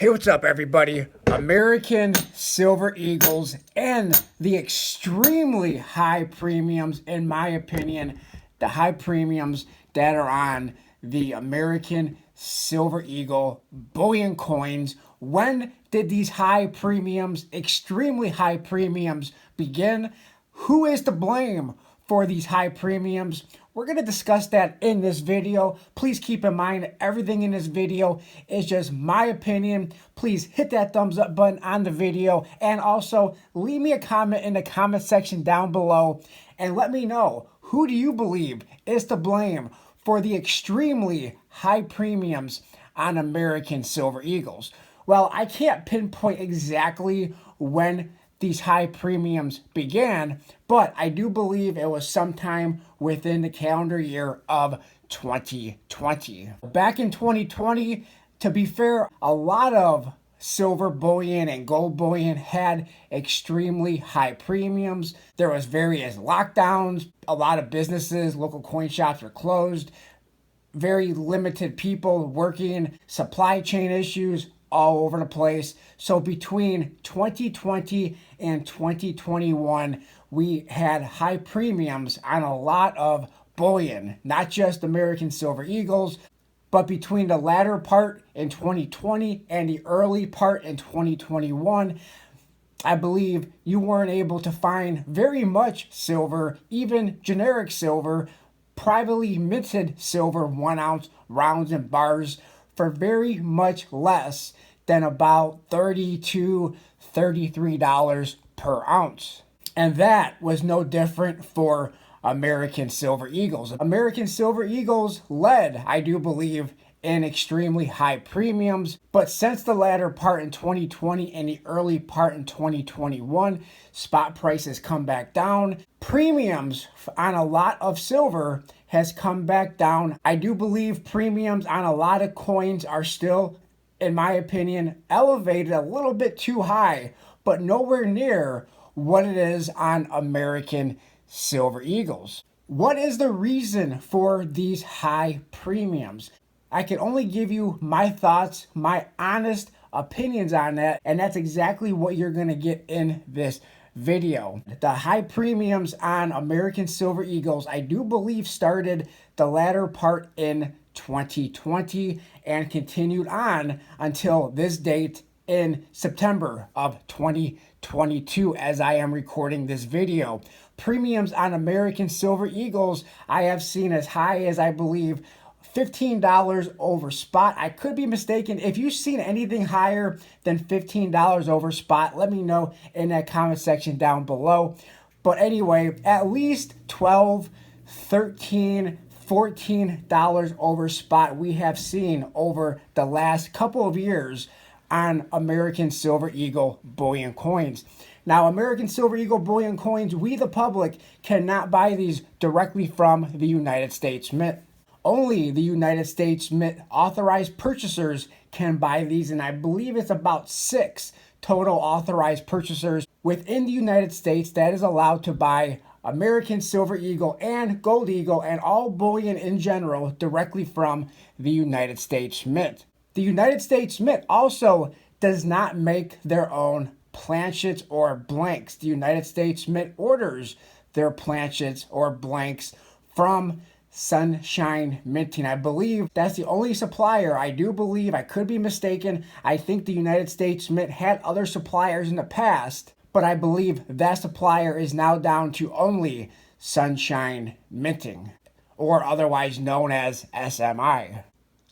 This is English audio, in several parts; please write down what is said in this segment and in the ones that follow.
Hey, what's up, everybody? American Silver Eagles and the extremely high premiums, in my opinion, the high premiums that are on the American Silver Eagle Bullion coins. When did these high premiums, extremely high premiums, begin? Who is to blame for these high premiums? We're going to discuss that in this video. Please keep in mind everything in this video is just my opinion. Please hit that thumbs up button on the video and also leave me a comment in the comment section down below and let me know, who do you believe is to blame for the extremely high premiums on American Silver Eagles? Well, I can't pinpoint exactly when these high premiums began, but I do believe it was sometime within the calendar year of 2020. Back in 2020, to be fair, a lot of silver bullion and gold bullion had extremely high premiums. There was various lockdowns. A lot of businesses, local coin shops were closed. Very limited people working, supply chain issues all over the place. So between 2020 and 2021, we had high premiums on a lot of bullion, not just American Silver Eagles, but between the latter part in 2020 and the early part in 2021, I believe you weren't able to find very much silver, even generic silver, privately minted silver 1 ounce rounds and bars for very much less than about $30 to $33 per ounce. And that was no different for American Silver Eagles. American Silver Eagles led, I do believe, in extremely high premiums, but since the latter part in 2020 and the early part in 2021, spot prices come back down. Premiums on a lot of silver has come back down. I do believe premiums on a lot of coins are still, in my opinion, elevated a little bit too high, but nowhere near what it is on American Silver Eagles. What is the reason for these high premiums? I can only give you my thoughts, my honest opinions on that, and that's exactly what you're going to get in this video. The high premiums on American Silver Eagles, I do believe, started the latter part in 2020 and continued on until this date in September of 2022 as I am recording this video. Premiums on American Silver Eagles I have seen as high as, I believe, $15 over spot. I could be mistaken. If you've seen anything higher than $15 over spot, let me know in that comment section down below. But anyway, at least $12, $13, $14 over spot we have seen over the last couple of years on American Silver Eagle bullion coins. Now, American Silver Eagle bullion coins, we the public cannot buy these directly from the United States Mint. Only the United States Mint authorized purchasers can buy these, and I believe it's about 6 total authorized purchasers within the United States that is allowed to buy American Silver Eagle and Gold Eagle and all bullion in general directly from the United States Mint. The United States Mint also does not make their own planchets or blanks. The United States Mint orders their planchets or blanks from Sunshine Minting. I believe that's the only supplier. I do believe, I could be mistaken, I think the United States Mint had other suppliers in the past, but I believe that supplier is now down to only Sunshine Minting, or otherwise known as SMI.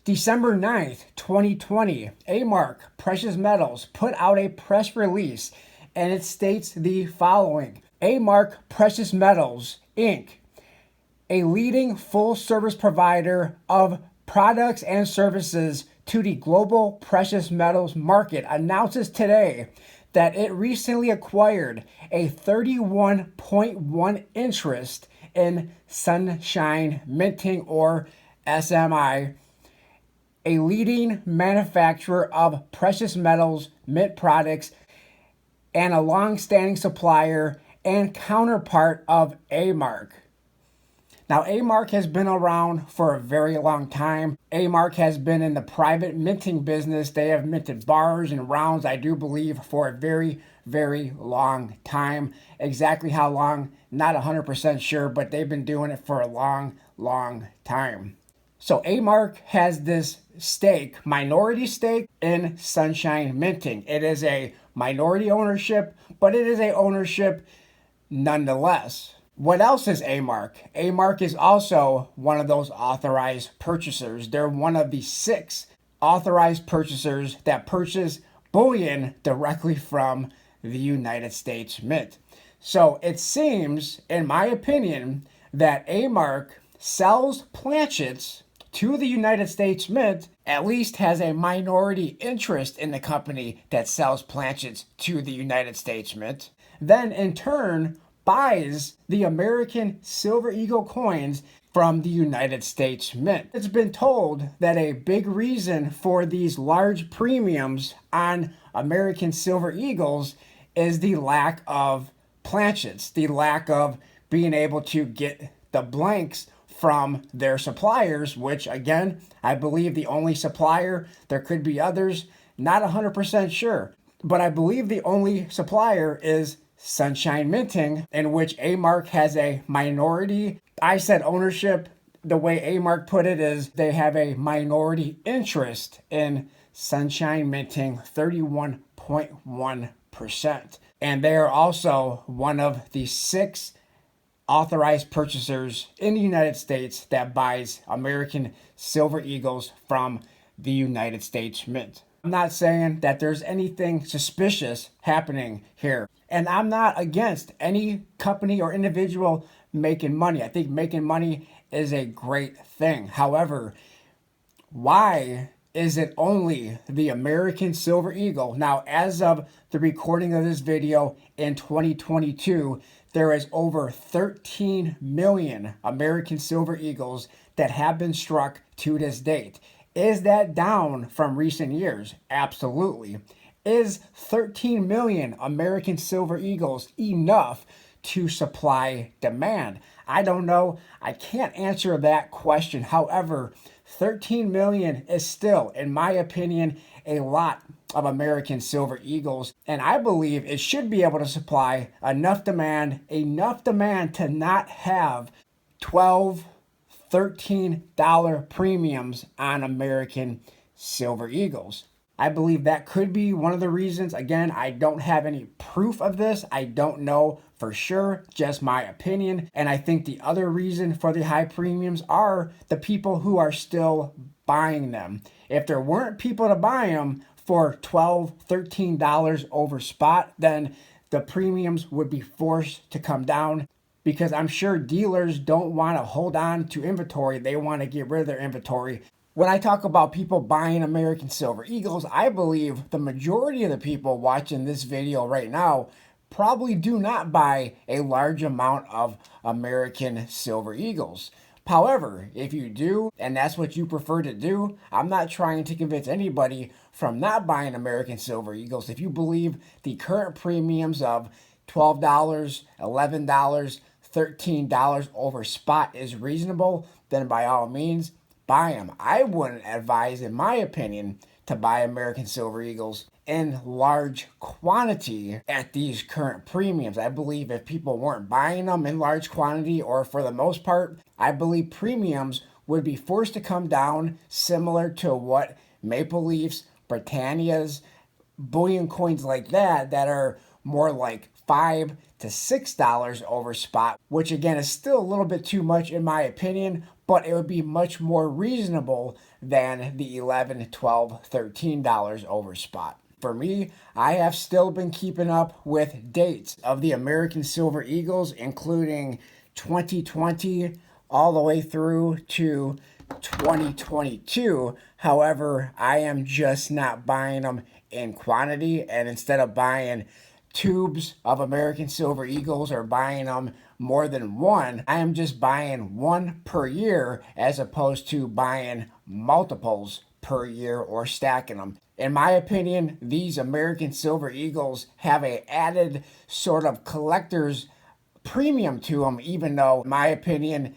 December 9th, 2020, A-Mark Precious Metals put out a press release, and it states the following: A-Mark Precious Metals, Inc., a leading full-service provider of products and services to the global precious metals market, announces today that it recently acquired a 31.1 interest in Sunshine Minting, or SMI, a leading manufacturer of precious metals, mint products, and a long-standing supplier and counterpart of A-Mark. Now, A-Mark has been around for a very long time. A-Mark has been in the private minting business. They have minted bars and rounds, I do believe, for a very, very long time. Exactly how long, not 100% sure, but they've been doing it for a long, long time. So A-Mark has this stake, minority stake in Sunshine Minting. It is a minority ownership, but it is a ownership nonetheless. What else is A-Mark? A-Mark is also one of those authorized purchasers. They're one of the 6 authorized purchasers that purchase bullion directly from the United States Mint. So it seems, in my opinion, that A-Mark sells planchets to the United States Mint, at least has a minority interest in the company that sells planchets to the United States Mint, then in turn buys the American Silver Eagle coins from the United States Mint. It's been told that a big reason for these large premiums on American Silver Eagles is the lack of planchets, the lack of being able to get the blanks from their suppliers, which again, I believe the only supplier, there could be others, not 100% sure, but I believe the only supplier is Sunshine Minting, in which A-Mark has a minority. I said ownership. The way A-Mark put it is they have a minority interest in Sunshine Minting, 31.1%. And they are also one of the 6 authorized purchasers in the United States that buys American Silver Eagles from the United States Mint. I'm not saying that there's anything suspicious happening here. And I'm not against any company or individual making money. I think making money is a great thing. However, why is it only the American Silver Eagle? Now, as of the recording of this video in 2022, there is over 13 million American Silver Eagles that have been struck to this date. Is that down from recent years? Absolutely. Is 13 million American Silver Eagles enough to supply demand? I don't know. I can't answer that question. However, 13 million is still, in my opinion, a lot of American Silver Eagles. And I believe it should be able to supply enough demand to not have 12 $13 premiums on American Silver Eagles. I believe that could be one of the reasons. Again, I don't have any proof of this. I don't know for sure, just my opinion. And I think the other reason for the high premiums are the people who are still buying them. If there weren't people to buy them for $12, $13 over spot, then the premiums would be forced to come down, because I'm sure dealers don't want to hold on to inventory. They want to get rid of their inventory. When I talk about people buying American Silver Eagles, I believe the majority of the people watching this video right now probably do not buy a large amount of American Silver Eagles. However, if you do, and that's what you prefer to do, I'm not trying to convince anybody from not buying American Silver Eagles. If you believe the current premiums of $12, $11, $13 over spot is reasonable, then by all means, buy them. I wouldn't advise, in my opinion, to buy American Silver Eagles in large quantity at these current premiums. I believe if people weren't buying them in large quantity, or for the most part, I believe premiums would be forced to come down, similar to what Maple Leafs, Britannias, bullion coins like that are more like $5 to $6 over spot, which again is still a little bit too much in my opinion, but it would be much more reasonable than the $11, $12, $13 over spot. For me, I have still been keeping up with dates of the American Silver Eagles, including 2020 all the way through to 2022. However, I am just not buying them in quantity, and instead of buying tubes of American Silver Eagles or buying them more than one, I am just buying one per year, as opposed to buying multiples per year or stacking them. In my opinion, these American Silver Eagles have a added sort of collector's premium to them, even though, in my opinion,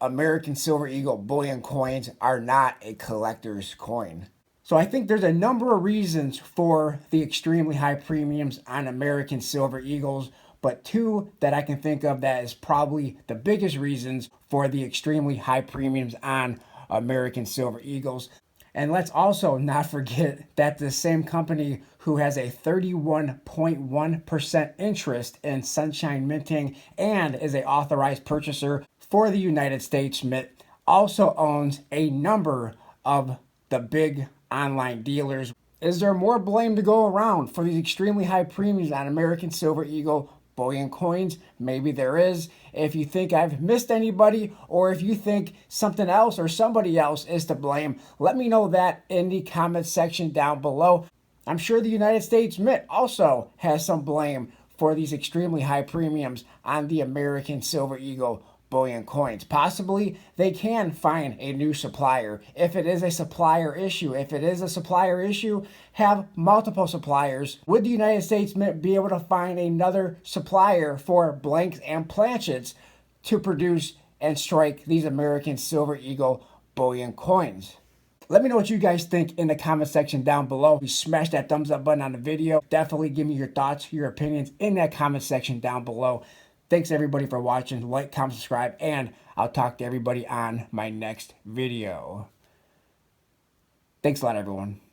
American Silver Eagle Bullion coins are not a collector's coin. So I think there's a number of reasons for the extremely high premiums on American Silver Eagles, but two that I can think of that is probably the biggest reasons for the extremely high premiums on American Silver Eagles. And let's also not forget that the same company who has a 31.1% interest in Sunshine Minting and is an authorized purchaser for the United States Mint also owns a number of the big online dealers. Is there more blame to go around for these extremely high premiums on American Silver Eagle bullion coins? Maybe there is. If you think I've missed anybody, or if you think something else or somebody else is to blame, let me know that in the comments section down below. I'm sure the United States Mint also has some blame for these extremely high premiums on the American Silver Eagle bullion coins. Possibly they can find a new supplier. If it is a supplier issue, have multiple suppliers. Would the United States Mint be able to find another supplier for blanks and planchets to produce and strike these American Silver Eagle bullion coins? Let me know what you guys think in the comment section down below. You smash that thumbs up button on the video. Definitely give me your thoughts, your opinions in that comment section down below. Thanks everybody for watching. Like, comment, subscribe, and I'll talk to everybody on my next video. Thanks a lot, everyone.